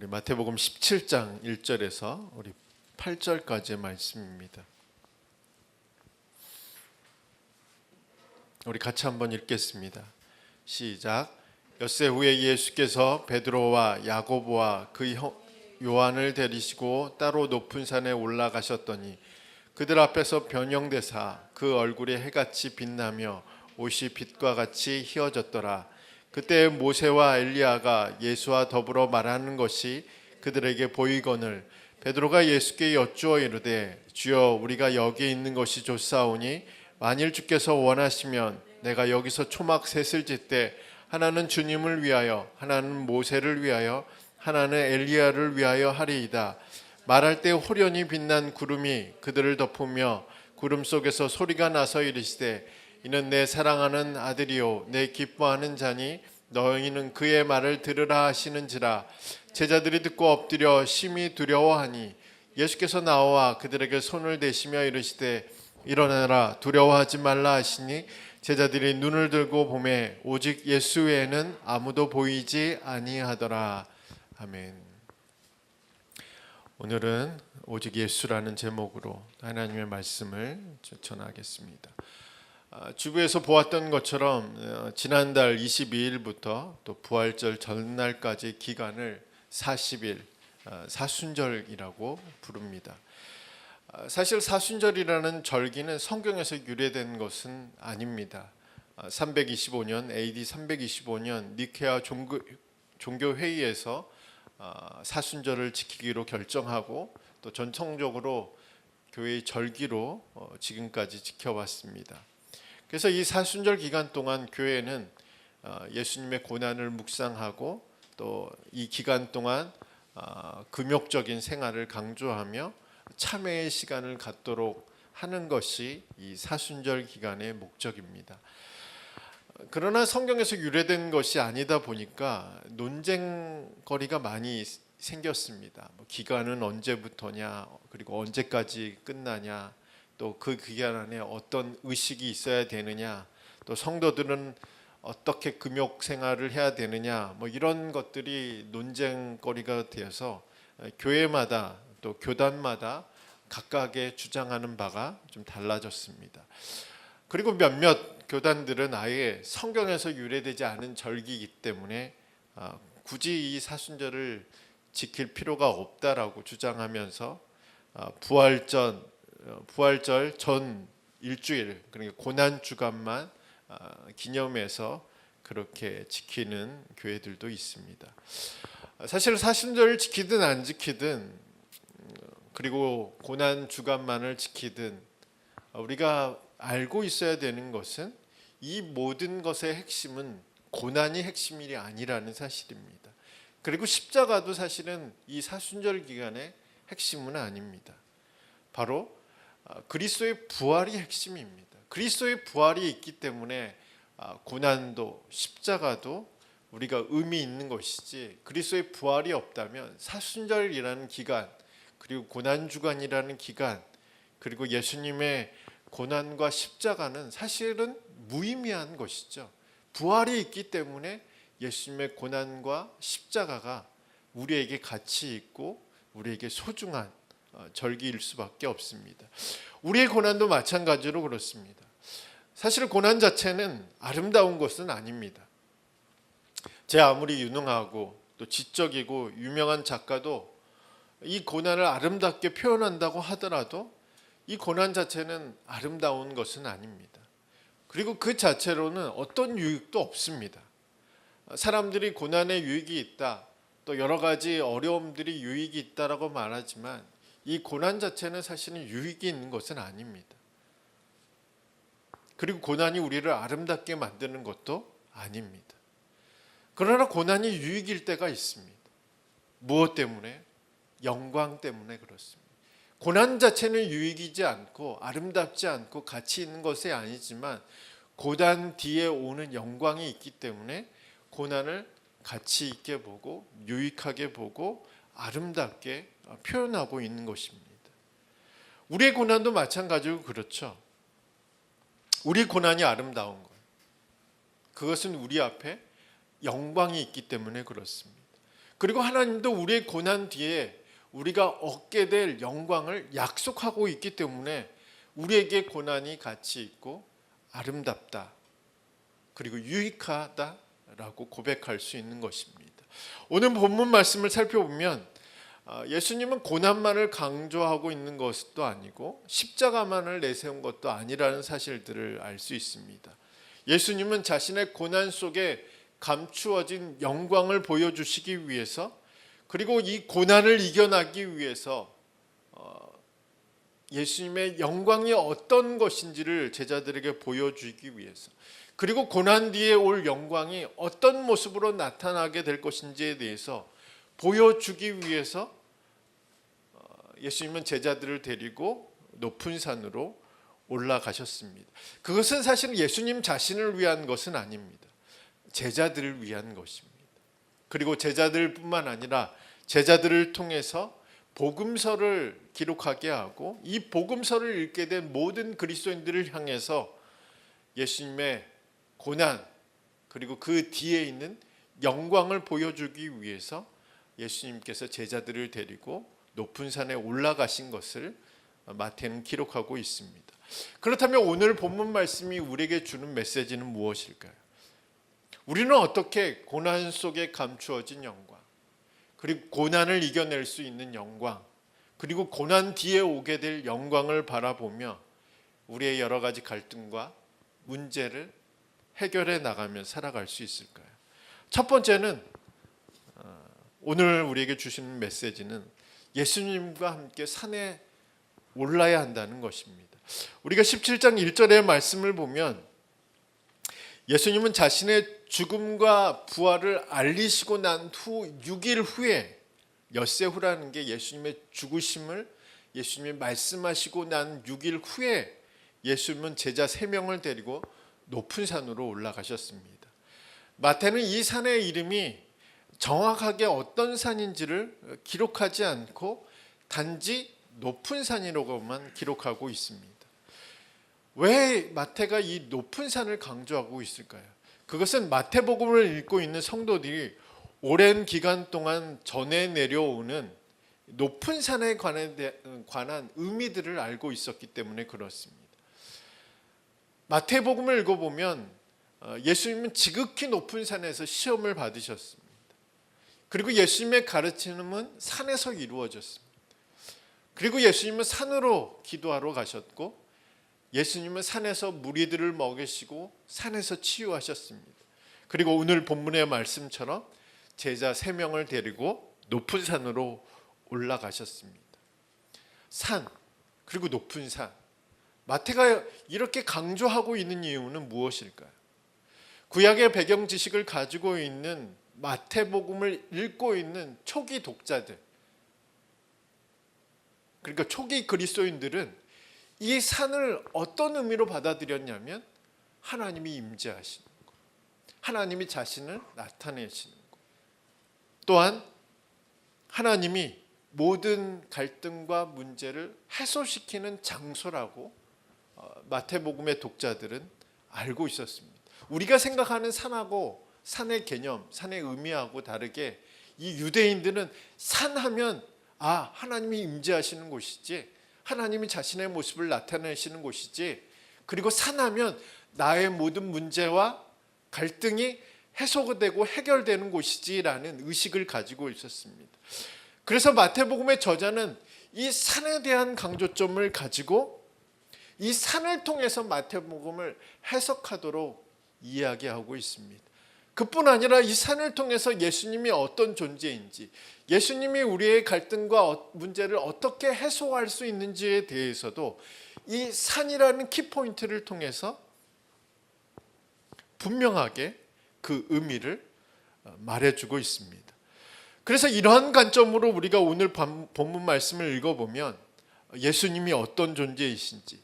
우리 마태복음 17장 1절에서 우리 8절까지의 말씀입니다. 우리 같이 한번 읽겠습니다. 시작. 엿새 후에 예수께서 베드로와 야고보와 그 형 요한을 데리시고 따로 높은 산에 올라가셨더니 그들 앞에서 변형되사 그 얼굴이 해같이 빛나며 옷이 빛과 같이 희어졌더라. 그때 모세와 엘리야가 예수와 더불어 말하는 것이 그들에게 보이거늘 베드로가 예수께 여쭈어 이르되 주여 우리가 여기 있는 것이 좋사오니 만일 주께서 원하시면 내가 여기서 초막 셋을 짓되 하나는 주님을 위하여 하나는 모세를 위하여 하나는 엘리야를 위하여 하리이다. 말할 때 호련히 빛난 구름이 그들을 덮으며 구름 속에서 소리가 나서 이르시되 이는 내 사랑하는 아들이요 내 기뻐하는 자니 너희는 그의 말을 들으라 하시는지라. 제자들이 듣고 엎드려 심히 두려워하니 예수께서 나와 그들에게 손을 대시며 이르시되 일어나라 두려워하지 말라 하시니 제자들이 눈을 들고 보매 오직 예수 외에는 아무도 보이지 아니하더라. 아멘. 오늘은 오직 예수라는 제목으로 하나님의 말씀을 전하겠습니다. 주부에서 보았던 것처럼 지난달 22일부터 또 부활절 전날까지 기간을 40일 사순절이라고 부릅니다. 사실 사순절이라는 절기는 성경에서 유래된 것은 아닙니다. 325년 AD 325년 니케아 종교회의에서 사순절을 지키기로 결정하고 또 전통적으로 교회의 절기로 지금까지 지켜왔습니다. 그래서 이 사순절 기간 동안 교회는 예수님의 고난을 묵상하고 또 이 기간 동안 금욕적인 생활을 강조하며 참회의 시간을 갖도록 하는 것이 이 사순절 기간의 목적입니다. 그러나 성경에서 유래된 것이 아니다 보니까 논쟁거리가 많이 생겼습니다. 기간은 언제부터냐, 그리고 언제까지 끝나냐, 또 그 기간 안에 어떤 의식이 있어야 되느냐, 또 성도들은 어떻게 금욕 생활을 해야 되느냐, 이런 것들이 논쟁거리가 되어서 교회마다 또 교단마다 각각의 주장하는 바가 좀 달라졌습니다. 그리고 몇몇 교단들은 아예 성경에서 유래되지 않은 절기이기 때문에 굳이 이 사순절을 지킬 필요가 없다라고 주장하면서 부활절 전 일주일, 그러니까 고난 주간만 기념해서 그렇게 지키는 교회들도 있습니다. 사실 사순절을 지키든 안 지키든 그리고 고난 주간만을 지키든 우리가 알고 있어야 되는 것은 이 모든 것의 핵심은 고난이 핵심이 아니라는 사실입니다. 그리고 십자가도 사실은 이 사순절 기간의 핵심은 아닙니다. 바로 그리스도의 부활이 핵심입니다. 그리스도의 부활이 있기 때문에 고난도 십자가도 우리가 의미 있는 것이지, 그리스도의 부활이 없다면 사순절이라는 기간, 그리고 고난주간이라는 기간, 그리고 예수님의 고난과 십자가는 사실은 무의미한 것이죠. 부활이 있기 때문에 예수님의 고난과 십자가가 우리에게 가치 있고 우리에게 소중한 절기일 수밖에 없습니다. 우리의 고난도 마찬가지로 그렇습니다. 사실 고난 자체는 아름다운 것은 아닙니다. 제 아무리 유능하고 또 지적이고 유명한 작가도 이 고난을 아름답게 표현한다고 하더라도 이 고난 자체는 아름다운 것은 아닙니다. 그리고 그 자체로는 어떤 유익도 없습니다. 사람들이 고난에 유익이 있다, 또 여러 가지 어려움들이 유익이 있다라고 말하지만 이 고난 자체는 사실은 유익이 있는 것은 아닙니다. 그리고 고난이 우리를 아름답게 만드는 것도 아닙니다. 그러나 고난이 유익일 때가 있습니다. 무엇 때문에? 영광 때문에 그렇습니다. 고난 자체는 유익이지 않고 아름답지 않고 가치 있는 것이 아니지만 고난 뒤에 오는 영광이 있기 때문에 고난을 가치 있게 보고 유익하게 보고 아름답게 표현하고 있는 것입니다. 우리의 고난도 마찬가지로 그렇죠. 우리 고난이 아름다운 거예요. 그것은 우리 앞에 영광이 있기 때문에 그렇습니다. 그리고 하나님도 우리의 고난 뒤에 우리가 얻게 될 영광을 약속하고 있기 때문에 우리에게 고난이 가치 있고 아름답다, 그리고 유익하다라고 고백할 수 있는 것입니다. 오늘 본문 말씀을 살펴보면 예수님은 고난만을 강조하고 있는 것도 아니고 십자가만을 내세운 것도 아니라는 사실들을 알 수 있습니다. 예수님은 자신의 고난 속에 감추어진 영광을 보여주시기 위해서, 그리고 이 고난을 이겨나기 위해서 예수님의 영광이 어떤 것인지를 제자들에게 보여주기 위해서, 그리고 고난 뒤에 올 영광이 어떤 모습으로 나타나게 될 것인지에 대해서 보여주기 위해서 예수님은 제자들을 데리고 높은 산으로 올라가셨습니다. 그것은 사실 예수님 자신을 위한 것은 아닙니다. 제자들을 위한 것입니다. 그리고 제자들뿐만 아니라 제자들을 통해서 복음서를 기록하게 하고 이 복음서를 읽게 된 모든 그리스도인들을 향해서 예수님의 고난, 그리고 그 뒤에 있는 영광을 보여주기 위해서 예수님께서 제자들을 데리고 높은 산에 올라가신 것을 마태는 기록하고 있습니다. 그렇다면 오늘 본문 말씀이 우리에게 주는 메시지는 무엇일까요? 우리는 어떻게 고난 속에 감추어진 영광, 그리고 고난을 이겨낼 수 있는 영광, 그리고 고난 뒤에 오게 될 영광을 바라보며 우리의 여러 가지 갈등과 문제를 해결해 나가며 살아갈 수 있을까요? 첫 번째는 오늘 우리에게 주시는 메시지는 예수님과 함께 산에 올라야 한다는 것입니다. 우리가 17장 1절의 말씀을 보면 예수님은 자신의 죽음과 부활을 알리시고 난 후 6일 후에, 엿새 후라는 게 예수님의 죽으심을 예수님이 말씀하시고 난 6일 후에 예수님은 제자 3명을 데리고 높은 산으로 올라가셨습니다. 마태는 이 산의 이름이 정확하게 어떤 산인지를 기록하지 않고 단지 높은 산이라고만 기록하고 있습니다. 왜 마태가 이 높은 산을 강조하고 있을까요? 그것은 마태복음을 읽고 있는 성도들이 오랜 기간 동안 전해 내려오는 높은 산에 관한 의미들을 알고 있었기 때문에 그렇습니다. 마태복음을 읽어보면 예수님은 지극히 높은 산에서 시험을 받으셨습니다. 그리고 예수님의 가르침은 산에서 이루어졌습니다. 그리고 예수님은 산으로 기도하러 가셨고 예수님은 산에서 무리들을 먹이시고 산에서 치유하셨습니다. 그리고 오늘 본문의 말씀처럼 제자 3명을 데리고 높은 산으로 올라가셨습니다. 산, 그리고 높은 산. 마태가 이렇게 강조하고 있는 이유는 무엇일까요? 구약의 배경 지식을 가지고 있는 마태복음을 읽고 있는 초기 독자들, 그러니까 초기 그리스도인들은 이 산을 어떤 의미로 받아들였냐면 하나님이 임재하시는 것, 하나님이 자신을 나타내시는 것, 또한 하나님이 모든 갈등과 문제를 해소시키는 장소라고 마태복음의 독자들은 알고 있었습니다. 우리가 생각하는 산하고 산의 개념, 산의 의미하고 다르게 이 유대인들은 산하면 하나님이 임재하시는 곳이지, 하나님이 자신의 모습을 나타내시는 곳이지, 그리고 산하면 나의 모든 문제와 갈등이 해소되고 해결되는 곳이지라는 의식을 가지고 있었습니다. 그래서 마태복음의 저자는 이 산에 대한 강조점을 가지고 이 산을 통해서 마태복음을 해석하도록 이야기하고 있습니다. 그뿐 아니라 이 산을 통해서 예수님이 어떤 존재인지, 예수님이 우리의 갈등과 문제를 어떻게 해소할 수 있는지에 대해서도 이 산이라는 키포인트를 통해서 분명하게 그 의미를 말해주고 있습니다. 그래서 이러한 관점으로 우리가 오늘 본문 말씀을 읽어보면 예수님이 어떤 존재이신지,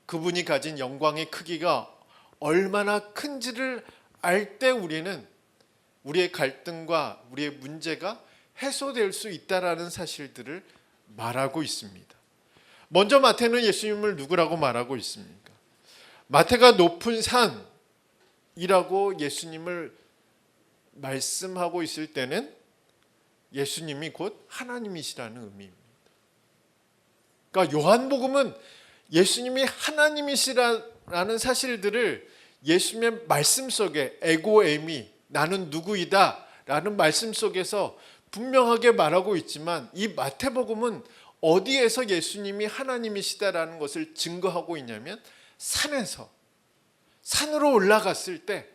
그분이 가진 영광의 크기가 얼마나 큰지를 알 때 우리는 우리의 갈등과 우리의 문제가 해소될 수 있다라는 사실들을 말하고 있습니다. 먼저 마태는 예수님을 누구라고 말하고 있습니까? 마태가 높은 산이라고 예수님을 말씀하고 있을 때는 예수님이 곧 하나님이시라는 의미입니다. 그러니까 요한복음은 예수님이 하나님이시라는 사실들을 예수님의 말씀 속에 에고 에미, 나는 누구이다 라는 말씀 속에서 분명하게 말하고 있지만, 이 마태복음은 어디에서 예수님이 하나님이시다라는 것을 증거하고 있냐면 산으로 올라갔을 때,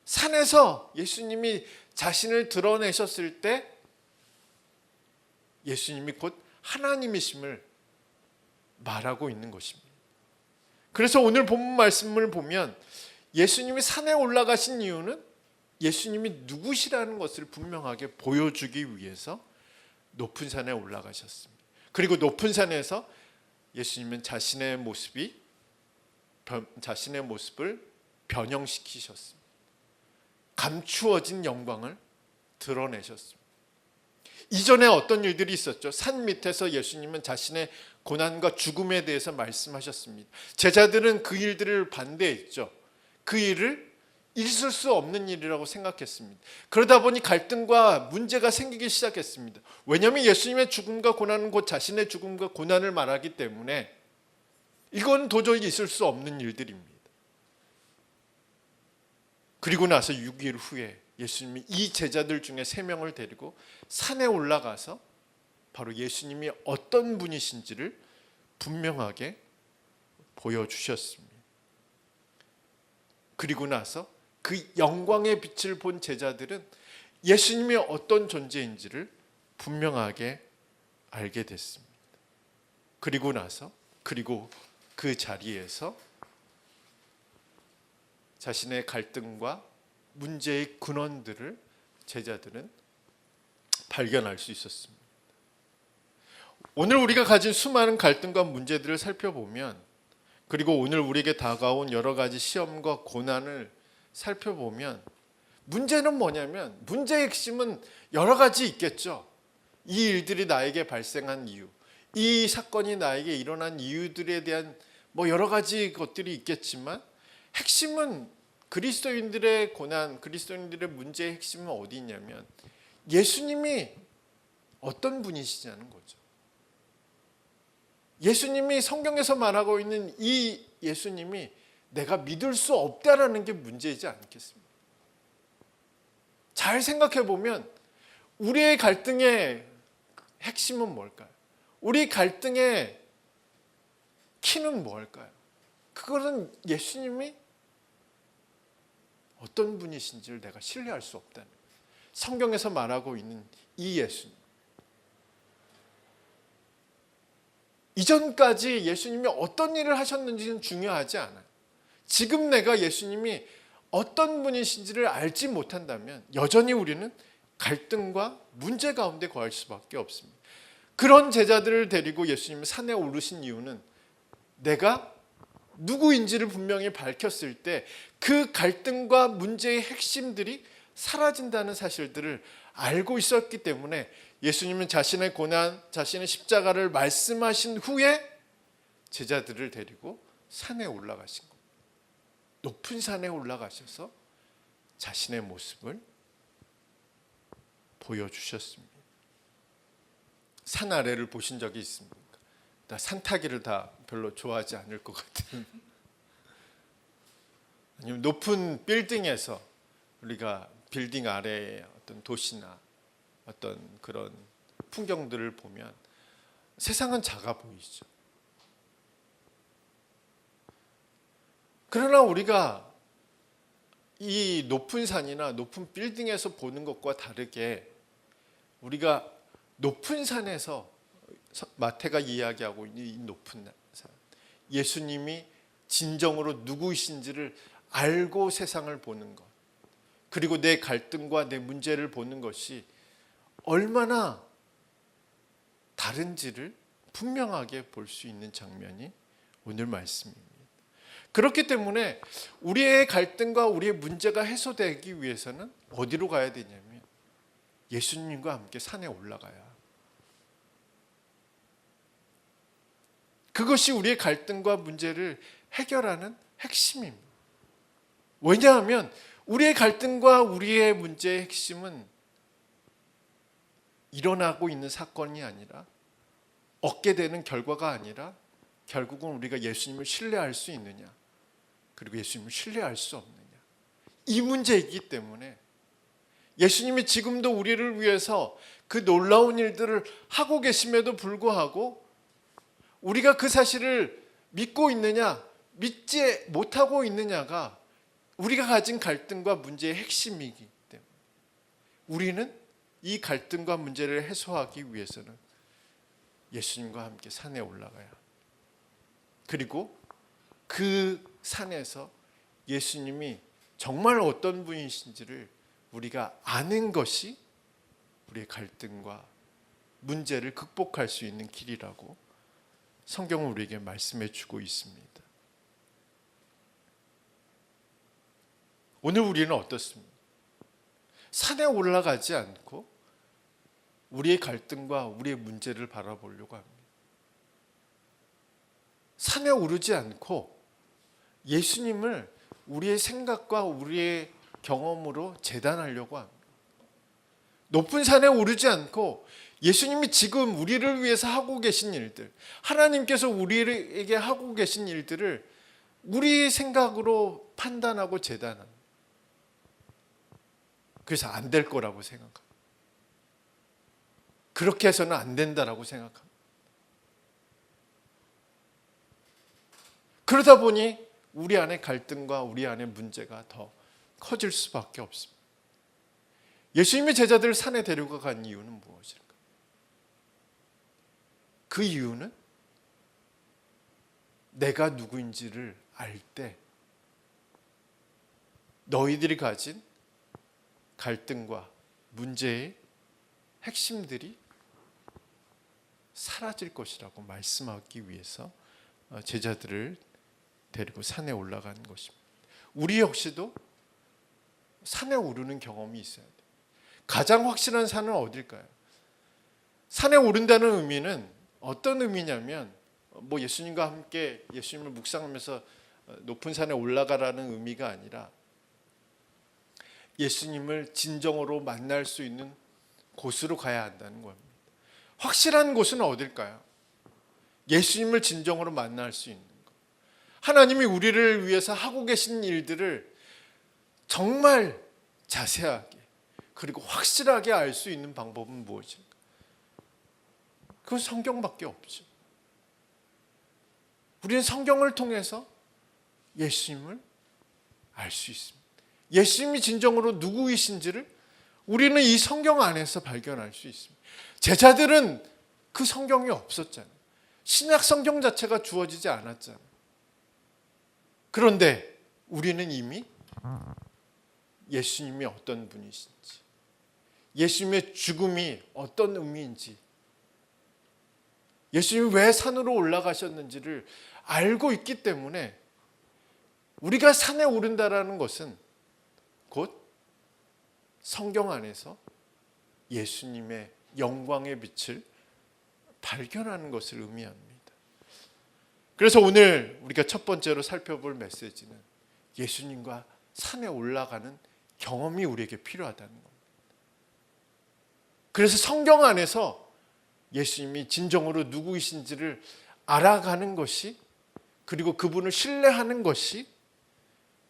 산에서 예수님이 자신을 드러내셨을 때 예수님이 곧 하나님이심을 말하고 있는 것입니다. 그래서 오늘 본문 말씀을 보면 예수님이 산에 올라가신 이유는 예수님이 누구시라는 것을 분명하게 보여주기 위해서 높은 산에 올라가셨습니다. 그리고 높은 산에서 예수님은 자신의 모습을 변형시키셨습니다. 감추어진 영광을 드러내셨습니다. 이전에 어떤 일들이 있었죠? 산 밑에서 예수님은 자신의 고난과 죽음에 대해서 말씀하셨습니다. 제자들은 그 일들을 반대했죠. 그 일을 있을 수 없는 일이라고 생각했습니다. 그러다 보니 갈등과 문제가 생기기 시작했습니다. 왜냐하면 예수님의 죽음과 고난은 곧 자신의 죽음과 고난을 말하기 때문에 이건 도저히 있을 수 없는 일들입니다. 그리고 나서 6일 후에 예수님이 이 제자들 중에 3명을 데리고 산에 올라가서 바로 예수님이 어떤 분이신지를 분명하게 보여주셨습니다. 그리고 나서 그 영광의 빛을 본 제자들은 예수님이 어떤 존재인지를 분명하게 알게 됐습니다. 그리고 그 자리에서 자신의 갈등과 문제의 근원들을 제자들은 발견할 수 있었습니다. 오늘 우리가 가진 수많은 갈등과 문제들을 살펴보면, 그리고 오늘 우리에게 다가온 여러 가지 시험과 고난을 살펴보면, 문제는 뭐냐면, 문제의 핵심은 여러 가지 있겠죠. 이 일들이 나에게 발생한 이유, 이 사건이 나에게 일어난 이유들에 대한 여러 가지 것들이 있겠지만, 핵심은 그리스도인들의 고난, 그리스도인들의 문제의 핵심은 어디 있냐면 예수님이 어떤 분이시냐는 거죠. 예수님이 성경에서 말하고 있는 이 예수님이 내가 믿을 수 없다라는 게 문제이지 않겠습니까? 잘 생각해 보면 우리의 갈등의 핵심은 뭘까요? 우리 갈등의 키는 뭘까요? 그거는 예수님이 어떤 분이신지를 내가 신뢰할 수 없다는 거예요. 성경에서 말하고 있는 이 예수님. 이전까지 예수님이 어떤 일을 하셨는지는 중요하지 않아요. 지금 내가 예수님이 어떤 분이신지를 알지 못한다면 여전히 우리는 갈등과 문제 가운데 거할 수밖에 없습니다. 그런 제자들을 데리고 예수님이 산에 오르신 이유는 내가 누구인지를 분명히 밝혔을 때 그 갈등과 문제의 핵심들이 사라진다는 사실들을 알고 있었기 때문에 예수님은 자신의 고난, 자신의 십자가를 말씀하신 후에 제자들을 데리고 산에 올라가신 겁니다. 높은 산에 올라가셔서 자신의 모습을 보여주셨습니다. 산 아래를 보신 적이 있습니까? 나 산타기를 다 별로 좋아하지 않을 것 같은, 아니면 높은 빌딩에서 우리가 빌딩 아래의 어떤 도시나 어떤 그런 풍경들을 보면 세상은 작아 보이죠. 그러나 우리가 이 높은 산이나 높은 빌딩에서 보는 것과 다르게 우리가 높은 산에서, 마태가 이야기하고 있는 이 높은 산, 예수님이 진정으로 누구이신지를 알고 세상을 보는 것, 그리고 내 갈등과 내 문제를 보는 것이 얼마나 다른지를 분명하게 볼 수 있는 장면이 오늘 말씀입니다. 그렇기 때문에 우리의 갈등과 우리의 문제가 해소되기 위해서는 어디로 가야 되냐면 예수님과 함께 산에 올라가야, 그것이 우리의 갈등과 문제를 해결하는 핵심입니다. 왜냐하면 우리의 갈등과 우리의 문제의 핵심은 일어나고 있는 사건이 아니라, 얻게 되는 결과가 아니라, 결국은 우리가 예수님을 신뢰할 수 있느냐, 그리고 예수님을 신뢰할 수 없느냐, 이 문제이기 때문에 예수님이 지금도 우리를 위해서 그 놀라운 일들을 하고 계심에도 불구하고 우리가 그 사실을 믿고 있느냐, 믿지 못하고 있느냐가 우리가 가진 갈등과 문제의 핵심이기 때문에 우리는 이 갈등과 문제를 해소하기 위해서는 예수님과 함께 산에 올라가야 합니다. 그리고 그 산에서 예수님이 정말 어떤 분이신지를 우리가 아는 것이 우리의 갈등과 문제를 극복할 수 있는 길이라고 성경은 우리에게 말씀해 주고 있습니다. 오늘 우리는 어떻습니까? 산에 올라가지 않고 우리의 갈등과 우리의 문제를 바라보려고 합니다. 산에 오르지 않고 예수님을 우리의 생각과 우리의 경험으로 재단하려고 합니다. 높은 산에 오르지 않고 예수님이 지금 우리를 위해서 하고 계신 일들, 하나님께서 우리에게 하고 계신 일들을 우리 생각으로 판단하고 재단합니다. 그래서 안 될 거라고 생각합니다. 그렇게 해서는 안 된다라고 생각합니다. 그러다 보니 우리 안에 갈등과 우리 안에 문제가 더 커질 수밖에 없습니다. 예수님의 제자들을 산에 데려간 이유는 무엇일까? 그 이유는 내가 누구인지를 알 때 너희들이 가진 갈등과 문제의 핵심들이 사라질 것이라고 말씀하기 위해서 제자들을 데리고 산에 올라가는 것입니다. 우리 역시도 산에 오르는 경험이 있어야 돼요. 가장 확실한 산은 어딜까요? 산에 오른다는 의미는 어떤 의미냐면 예수님과 함께 예수님을 묵상하면서 높은 산에 올라가라는 의미가 아니라 예수님을 진정으로 만날 수 있는 곳으로 가야 한다는 겁니다. 확실한 곳은 어딜까요? 예수님을 진정으로 만날 수 있는 것. 하나님이 우리를 위해서 하고 계신 일들을 정말 자세하게 그리고 확실하게 알 수 있는 방법은 무엇일까? 그건 성경밖에 없죠. 우리는 성경을 통해서 예수님을 알 수 있습니다. 예수님이 진정으로 누구이신지를 우리는 이 성경 안에서 발견할 수 있습니다. 제자들은 그 성경이 없었잖아요. 신약 성경 자체가 주어지지 않았잖아요. 그런데 우리는 이미 예수님이 어떤 분이신지, 예수님의 죽음이 어떤 의미인지, 예수님이 왜 산으로 올라가셨는지를 알고 있기 때문에 우리가 산에 오른다라는 것은 곧 성경 안에서 예수님의 영광의 빛을 발견하는 것을 의미합니다. 그래서 오늘 우리가 첫 번째로 살펴볼 메시지는 예수님과 산에 올라가는 경험이 우리에게 필요하다는 겁니다. 그래서 성경 안에서 예수님이 진정으로 누구이신지를 알아가는 것이, 그리고 그분을 신뢰하는 것이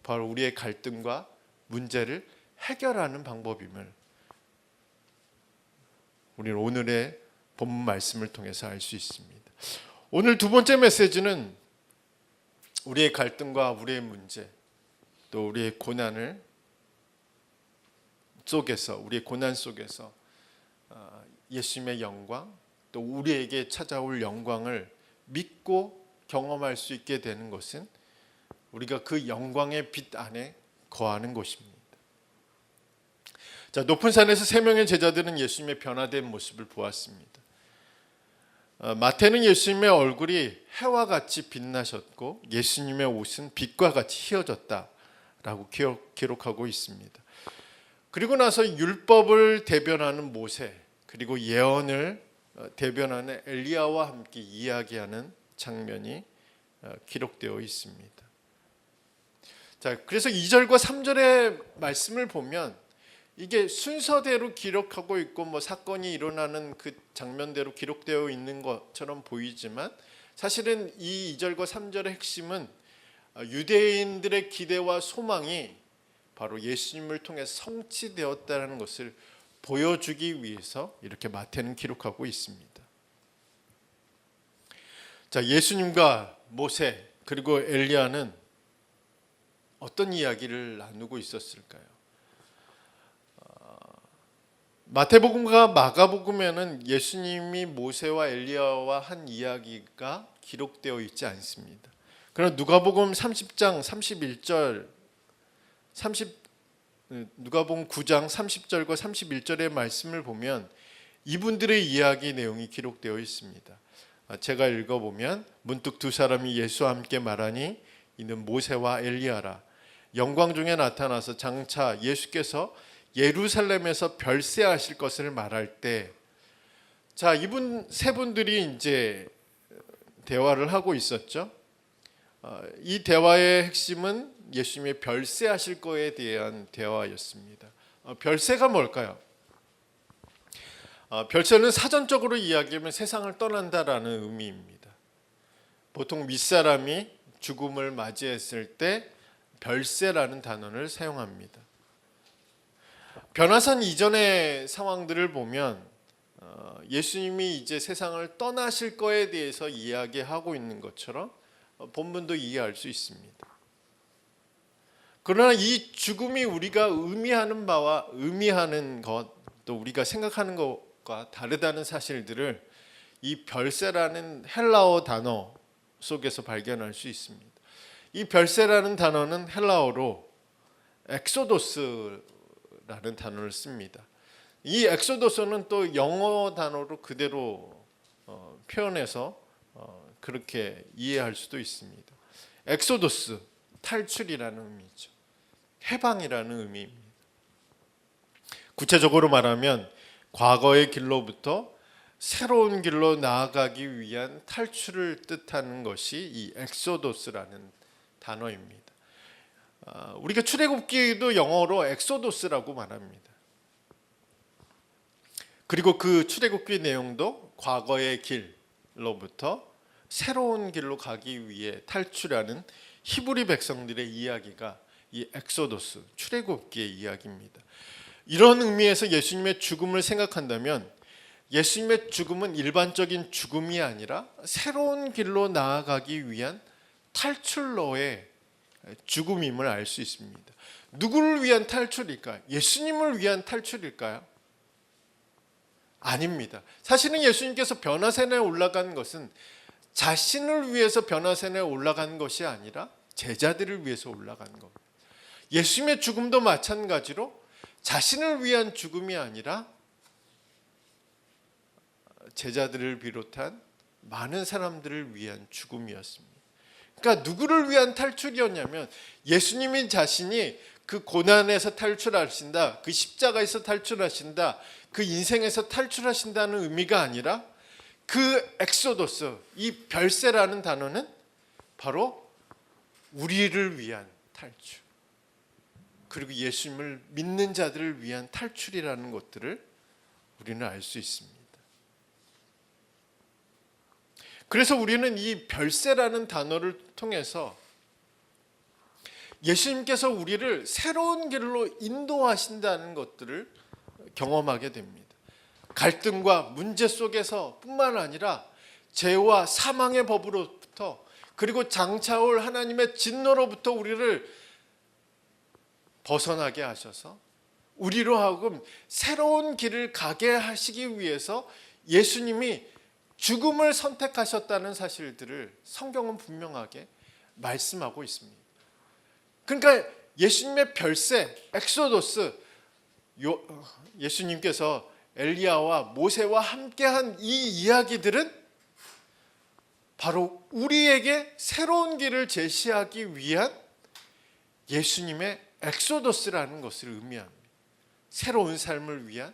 바로 우리의 갈등과 문제를 해결하는 방법임을 우리는 오늘의 본문 말씀을 통해서 알 수 있습니다. 오늘 두 번째 메시지는 우리의 갈등과 우리의 문제, 또 우리의 고난 속에서 예수님의 영광, 또 우리에게 찾아올 영광을 믿고 경험할 수 있게 되는 것은 우리가 그 영광의 빛 안에 거하는 것입니다. 자, 높은 산에서 세 명의 제자들은 예수님의 변화된 모습을 보았습니다. 마태는 예수님의 얼굴이 해와 같이 빛나셨고 예수님의 옷은 빛과 같이 휘어졌다라고 기록하고 있습니다. 그리고 나서 율법을 대변하는 모세, 그리고 예언을 대변하는 엘리야와 함께 이야기하는 장면이 기록되어 있습니다. 자, 그래서 2절과 3절의 말씀을 보면 이게 순서대로 기록하고 있고 뭐 사건이 일어나는 그 장면대로 기록되어 있는 것처럼 보이지만 사실은 이 2절과 3절의 핵심은 유대인들의 기대와 소망이 바로 예수님을 통해 성취되었다는 것을 보여주기 위해서 이렇게 마태는 기록하고 있습니다. 자, 예수님과 모세 그리고 엘리야는 어떤 이야기를 나누고 있었을까요? 마태복음과 마가복음에는 예수님이 모세와 엘리야와 한 이야기가 기록되어 있지 않습니다. 그러나 누가복음 30장 31절 누가복음 9장 30절과 31절의 말씀을 보면 이분들의 이야기 내용이 기록되어 있습니다. 제가 읽어보면 문득 두 사람이 예수와 함께 말하니 이는 모세와 엘리야라. 영광 중에 나타나서 장차 예수께서 예루살렘에서 별세하실 것을 말할 때, 자, 이분 세 분들이 이제 대화를 하고 있었죠. 이 대화의 핵심은 예수님의 별세하실 거에 대한 대화였습니다. 별세가 뭘까요? 별세는 사전적으로 이야기하면 세상을 떠난다라는 의미입니다. 보통 윗사람이 죽음을 맞이했을 때 별세라는 단어를 사용합니다. 변화산 이전의 상황들을 보면 예수님이 이제 세상을 떠나실 거에 대해서 이야기하고 있는 것처럼 본문도 이해할 수 있습니다. 그러나 이 죽음이 우리가 의미하는 바와 의미하는 것, 또 우리가 생각하는 것과 다르다는 사실들을 이 별세라는 헬라어 단어 속에서 발견할 수 있습니다. 이 별세라는 단어는 헬라어로 엑소도스라는 단어를 씁니다. 이 엑소도스는 또 영어 단어로 그대로 표현해서 그렇게 이해할 수도 있습니다. 엑소도스, 탈출이라는 의미죠. 해방이라는 의미입니다. 구체적으로 말하면 과거의 길로부터 새로운 길로 나아가기 위한 탈출을 뜻하는 것이 이 엑소도스라는 단어입니다. 우리가 출애굽기도 영어로 엑소도스라고 말합니다. 그리고 그 출애굽기 내용도 과거의 길로부터 새로운 길로 가기 위해 탈출하는 히브리 백성들의 이야기가 이 엑소도스, 출애굽기의 이야기입니다. 이런 의미에서 예수님의 죽음을 생각한다면 예수님의 죽음은 일반적인 죽음이 아니라 새로운 길로 나아가기 위한 탈출로의 죽음임을 알 수 있습니다. 누구를 위한 탈출일까요? 예수님을 위한 탈출일까요? 아닙니다. 사실은 예수님께서 변화산에 올라간 것은 자신을 위해서 변화산에 올라간 것이 아니라 제자들을 위해서 올라간 겁니다. 예수님의 죽음도 마찬가지로 자신을 위한 죽음이 아니라 제자들을 비롯한 많은 사람들을 위한 죽음이었습니다. 그러니까 누구를 위한 탈출이었냐면 예수님인 자신이 그 고난에서 탈출하신다, 그 십자가에서 탈출하신다, 그 인생에서 탈출하신다는 의미가 아니라 그 엑소도스, 이 별세라는 단어는 바로 우리를 위한 탈출, 그리고 예수님을 믿는 자들을 위한 탈출이라는 것들을 우리는 알 수 있습니다. 그래서 우리는 이 별세라는 단어를 통해서 예수님께서 우리를 새로운 길로 인도하신다는 것들을 경험하게 됩니다. 갈등과 문제 속에서 뿐만 아니라 죄와 사망의 법으로부터 그리고 장차 올 하나님의 진노로부터 우리를 벗어나게 하셔서 우리로 하여금 새로운 길을 가게 하시기 위해서 예수님이 죽음을 선택하셨다는 사실들을 성경은 분명하게 말씀하고 있습니다. 그러니까 예수님의 별세, 엑소도스, 예수님께서 엘리야와 모세와 함께한 이 이야기들은 바로 우리에게 새로운 길을 제시하기 위한 예수님의 엑소도스라는 것을 의미합니다. 새로운 삶을 위한,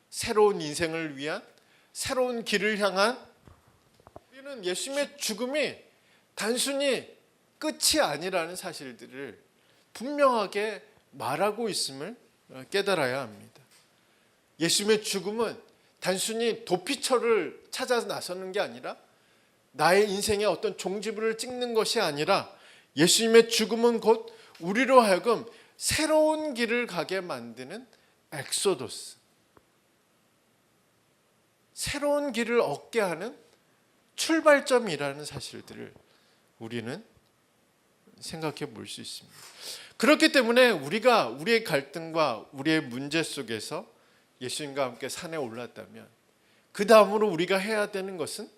새로운 인생을 위한, 새로운 길을 향한, 우리는 예수님의 죽음이 단순히 끝이 아니라는 사실들을 분명하게 말하고 있음을 깨달아야 합니다. 예수님의 죽음은 단순히 도피처를 찾아 나서는 게 아니라 나의 인생의 어떤 종지부를 찍는 것이 아니라 예수님의 죽음은 곧 우리로 하여금 새로운 길을 가게 만드는 엑소도스, 새로운 길을 얻게 하는 출발점이라는 사실들을 우리는 생각해 볼 수 있습니다. 그렇기 때문에 우리가 우리의 갈등과 우리의 문제 속에서 예수님과 함께 산에 올랐다면 그 다음으로 우리가 해야 되는 것은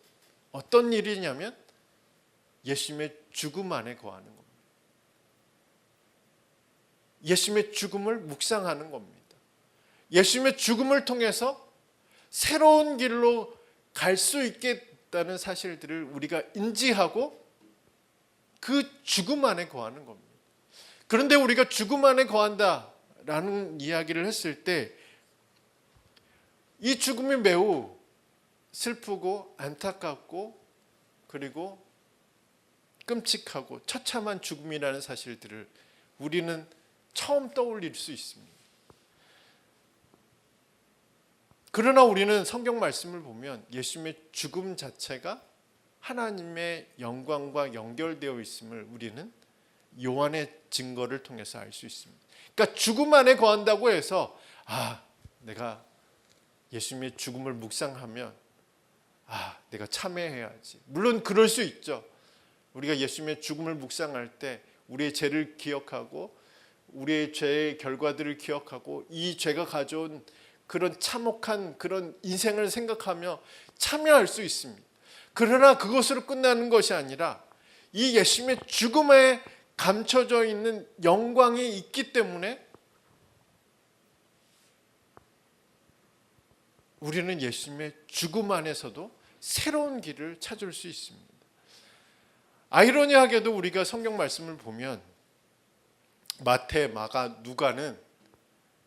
어떤 일이냐면 예수님의 죽음 안에 거하는 겁니다. 예수님의 죽음을 묵상하는 겁니다. 예수님의 죽음을 통해서 새로운 길로 갈 수 있겠다는 사실들을 우리가 인지하고 그 죽음 안에 거하는 겁니다. 그런데 우리가 죽음 안에 거한다라는 이야기를 했을 때 이 죽음이 매우 슬프고 안타깝고 그리고 끔찍하고 처참한 죽음이라는 사실들을 우리는 처음 떠올릴 수 있습니다. 그러나 우리는 성경 말씀을 보면 예수님의 죽음 자체가 하나님의 영광과 연결되어 있음을 우리는 요한의 증거를 통해서 알 수 있습니다. 그러니까 죽음 안에 거한다고 해서 내가 예수님의 죽음을 묵상하면 내가 참회해야지. 물론 그럴 수 있죠. 우리가 예수님의 죽음을 묵상할 때 우리의 죄를 기억하고 우리의 죄의 결과들을 기억하고 이 죄가 가져온 그런 참혹한 그런 인생을 생각하며 참여할 수 있습니다. 그러나 그것으로 끝나는 것이 아니라 이 예수님의 죽음에 감춰져 있는 영광이 있기 때문에 우리는 예수님의 죽음 안에서도 새로운 길을 찾을 수 있습니다. 아이러니하게도 우리가 성경 말씀을 보면 마태, 마가, 누가는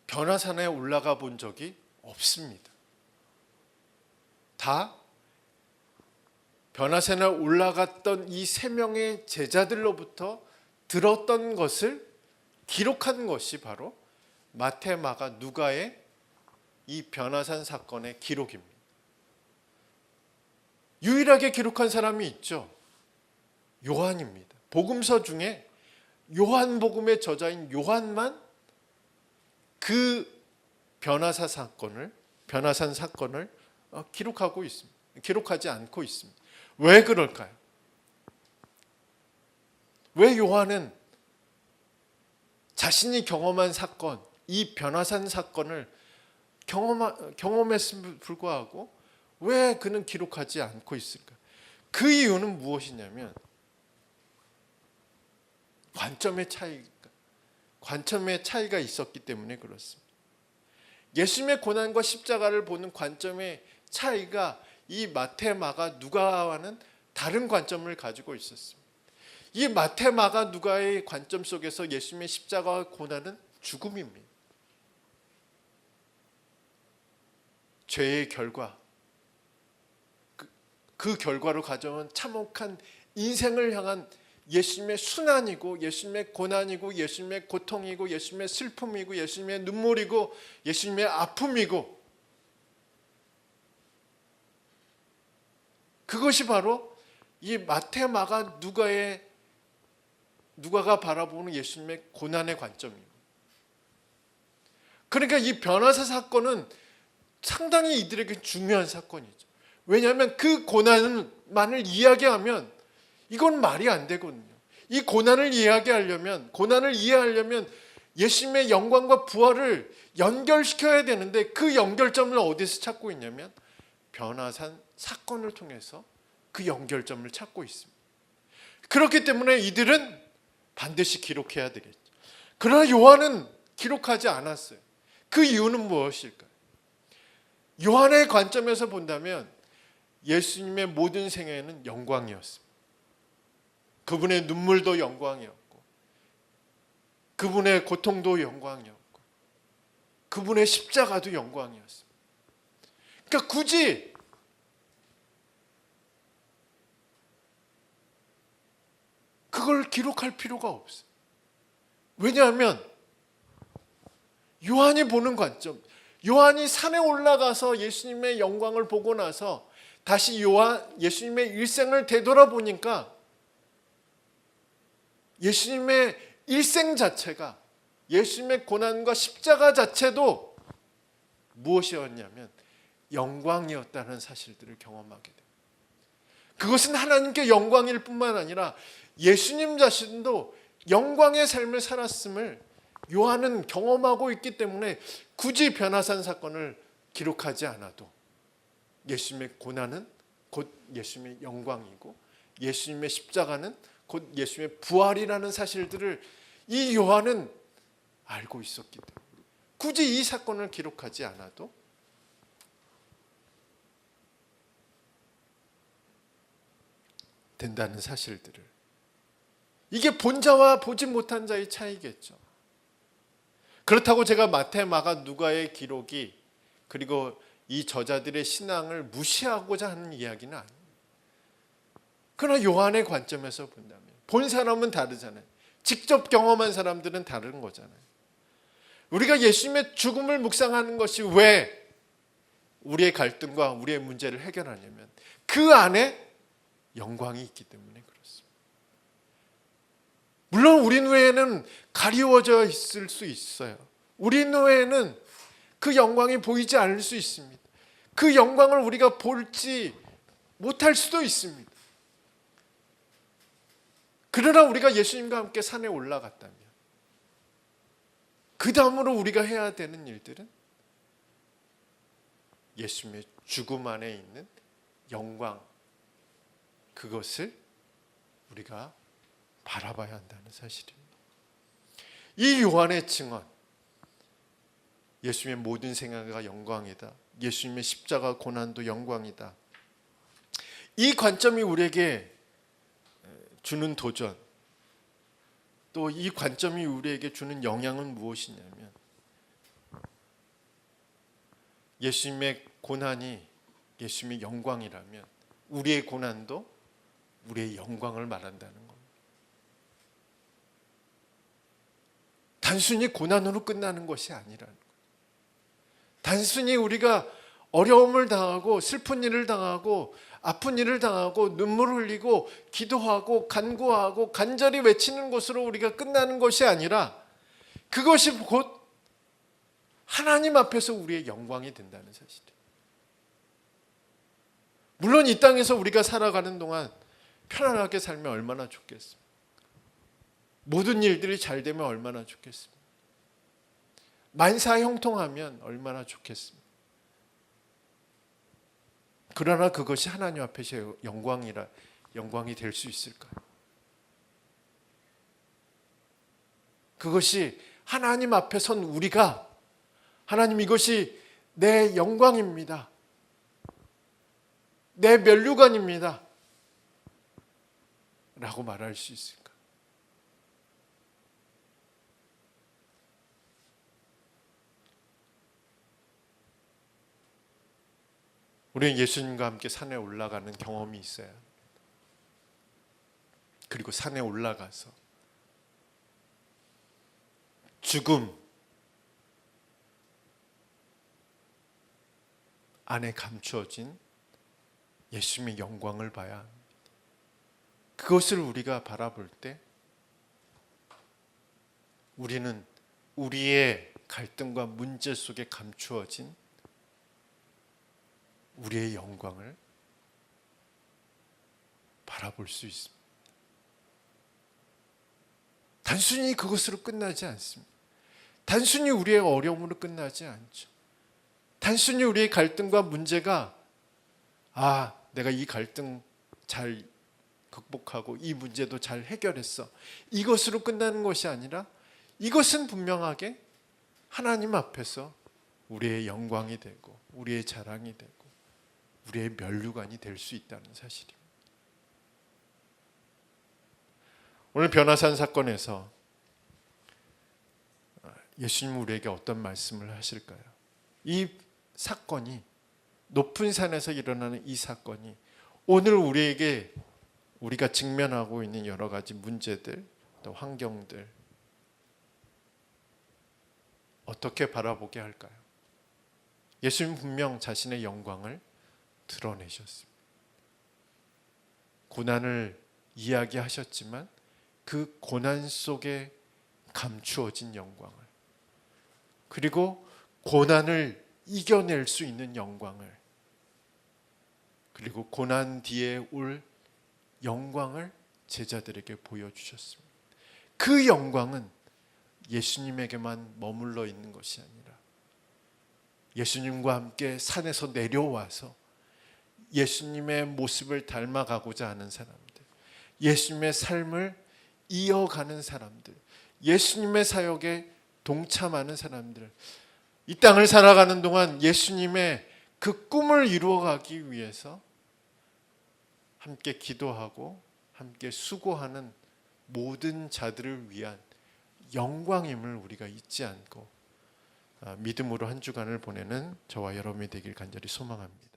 변화산에 올라가 본 적이 없습니다. 다 변화산에 올라갔던 이 세 명의 제자들로부터 들었던 것을 기록한 것이 바로 마태, 마가, 누가의 이 변화산 사건의 기록입니다. 유일하게 기록한 사람이 있죠. 요한입니다. 복음서 중에 요한복음의 저자인 요한만 그 변화산 사건을 기록하고 있습니다. 기록하지 않고 있습니다. 왜 그럴까요? 왜 요한은 자신이 경험한 사건, 이 변화산 사건을 경험했음에도 불구하고 왜 그는 기록하지 않고 있을까? 그 이유는 무엇이냐면 관점의 차이가 있었기 때문에 그렇습니다. 예수님의 고난과 십자가를 보는 관점의 차이가 이 마태, 마가, 누가와는 다른 관점을 가지고 있었습니다. 이 마태, 마가, 누가의 관점 속에서 예수님의 십자가와 고난은 죽음입니다. 죄의 결과, 그 결과로 가져온 참혹한 인생을 향한 예수님의 순환이고 예수님의 고난이고 예수님의 고통이고 예수님의 슬픔이고 예수님의 눈물이고 예수님의 아픔이고 그것이 바로 이 마태, 마가, 누가가 바라보는 예수님의 고난의 관점입니다. 그러니까 이 변화사 사건은 상당히 이들에게 중요한 사건이죠. 왜냐하면 그 고난만을 이야기하면 이건 말이 안 되거든요. 이 고난을 이해하려면 예수님의 영광과 부활을 연결시켜야 되는데 그 연결점을 어디서 찾고 있냐면 변화산 사건을 통해서 그 연결점을 찾고 있습니다. 그렇기 때문에 이들은 반드시 기록해야 되겠죠. 그러나 요한은 기록하지 않았어요. 그 이유는 무엇일까요? 요한의 관점에서 본다면 예수님의 모든 생애는 영광이었습니다. 그분의 눈물도 영광이었고 그분의 고통도 영광이었고 그분의 십자가도 영광이었습니다. 그러니까 굳이 그걸 기록할 필요가 없어요. 왜냐하면 요한이 보는 관점, 요한이 산에 올라가서 예수님의 영광을 보고 나서 다시 예수님의 일생을 되돌아보니까 예수님의 일생 자체가, 예수님의 고난과 십자가 자체도 무엇이었냐면 영광이었다는 사실들을 경험하게 됩니다. 그것은 하나님께 영광일 뿐만 아니라 예수님 자신도 영광의 삶을 살았음을 요한은 경험하고 있기 때문에 굳이 변화산 사건을 기록하지 않아도 예수님의 고난은 곧 예수님의 영광이고 예수님의 십자가는 곧 예수님의 부활이라는 사실들을 이 요한은 알고 있었기 때문에 굳이 이 사건을 기록하지 않아도 된다는 사실들을, 이게 본 자와 보지 못한 자의 차이겠죠. 그렇다고 제가 마태, 마가, 누가의 기록이 그리고 이 저자들의 신앙을 무시하고자 하는 이야기는 아닙니다. 그러나 요한의 관점에서 본다면 본 사람은 다르잖아요. 직접 경험한 사람들은 다른 거잖아요. 우리가 예수님의 죽음을 묵상하는 것이 왜 우리의 갈등과 우리의 문제를 해결하냐면 그 안에 영광이 있기 때문에 그렇습니다. 물론 우리 눈에는 가리워져 있을 수 있어요. 우리 눈에는 그 영광이 보이지 않을 수 있습니다. 그 영광을 우리가 볼지 못할 수도 있습니다. 그러나 우리가 예수님과 함께 산에 올라갔다면 그 다음으로 우리가 해야 되는 일들은 예수님의 죽음 안에 있는 영광, 그것을 우리가 바라봐야 한다는 사실입니다. 이 요한의 증언, 예수님의 모든 생애가 영광이다, 예수님의 십자가 고난도 영광이다, 이 관점이 우리에게 주는 도전, 또 이 관점이 우리에게 주는 영향은 무엇이냐면 예수님의 고난이 예수님의 영광이라면 우리의 고난도 우리의 영광을 말한다는 겁니다. 단순히 고난으로 끝나는 것이 아니라는 거예요. 단순히 우리가 어려움을 당하고 슬픈 일을 당하고 아픈 일을 당하고 눈물을 흘리고 기도하고 간구하고 간절히 외치는 것으로 우리가 끝나는 것이 아니라 그것이 곧 하나님 앞에서 우리의 영광이 된다는 사실이에요. 물론 이 땅에서 우리가 살아가는 동안 편안하게 살면 얼마나 좋겠습니까? 모든 일들이 잘 되면 얼마나 좋겠습니까? 만사형통하면 얼마나 좋겠습니까? 그러나 그것이 하나님 앞에서 영광이 될 수 있을까요? 그것이 하나님 앞에 선 우리가 하나님, 이것이 내 영광입니다, 내 면류관입니다 라고 말할 수 있을까? 우리는 예수님과 함께 산에 올라가는 경험이 있어야 합니다. 그리고 산에 올라가서 죽음 안에 감추어진 예수님의 영광을 봐야 합니다. 그것을 우리가 바라볼 때 우리는 우리의 갈등과 문제 속에 감추어진 우리의 영광을 바라볼 수 있습니다. 단순히 그것으로 끝나지 않습니다. 단순히 우리의 어려움으로 끝나지 않죠. 단순히 우리의 갈등과 문제가 내가 이 갈등 잘 극복하고 이 문제도 잘 해결했어, 이것으로 끝나는 것이 아니라 이것은 분명하게 하나님 앞에서 우리의 영광이 되고 우리의 자랑이 되고 우리의 면류관이 될 수 있다는 사실입니다. 오늘 변화산 사건에서 예수님은 우리에게 어떤 말씀을 하실까요? 이 사건이, 높은 산에서 일어나는 이 사건이 오늘 우리가 직면하고 있는 여러 가지 문제들, 또 환경들, 어떻게 바라보게 할까요? 예수님 분명 자신의 영광을 드러내셨습니다. 고난을 이야기하셨지만 그 고난 속에 감추어진 영광을, 그리고 고난을 이겨낼 수 있는 영광을, 그리고 고난 뒤에 올 영광을 제자들에게 보여주셨습니다. 그 영광은 예수님에게만 머물러 있는 것이 아니라 예수님과 함께 산에서 내려와서 예수님의 모습을 닮아가고자 하는 사람들, 예수님의 삶을 이어가는 사람들, 예수님의 사역에 동참하는 사람들, 이 땅을 살아가는 동안 예수님의 그 꿈을 이루어가기 위해서 함께 기도하고 함께 수고하는 모든 자들을 위한 영광임을 우리가 잊지 않고 믿음으로 한 주간을 보내는 저와 여러분이 되길 간절히 소망합니다.